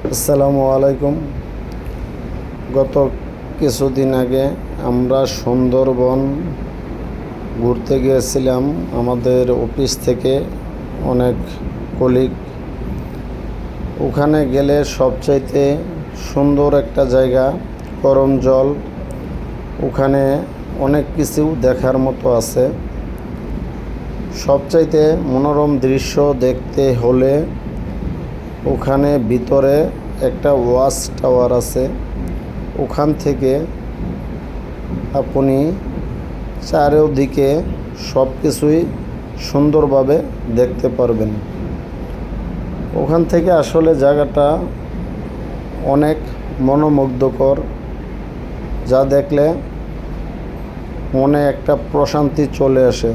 আসসালামু আলাইকুম। গত কিছুদিন আগে আমরা সুন্দরবন ঘুরতে গিয়েছিলাম আমাদের অফিস থেকে অনেক কলিগ। ওখানে গেলে সবচাইতে সুন্দর একটা জায়গা করমজল। ওখানে অনেক কিছু দেখার মতো আছে। সবচাইতে মনোরম দৃশ্য দেখতে হলে ওখানে ভিতরে একটা ওয়াচ টাওয়ার আছে। ওখান থেকে আপনি চারিদিকে সব কিছুই সুন্দরভাবে দেখতে পারবেন। ওখান থেকে আসলে জায়গাটা অনেক মনোমুগ্ধকর, যা দেখলে মনে একটা প্রশান্তি চলে আসে।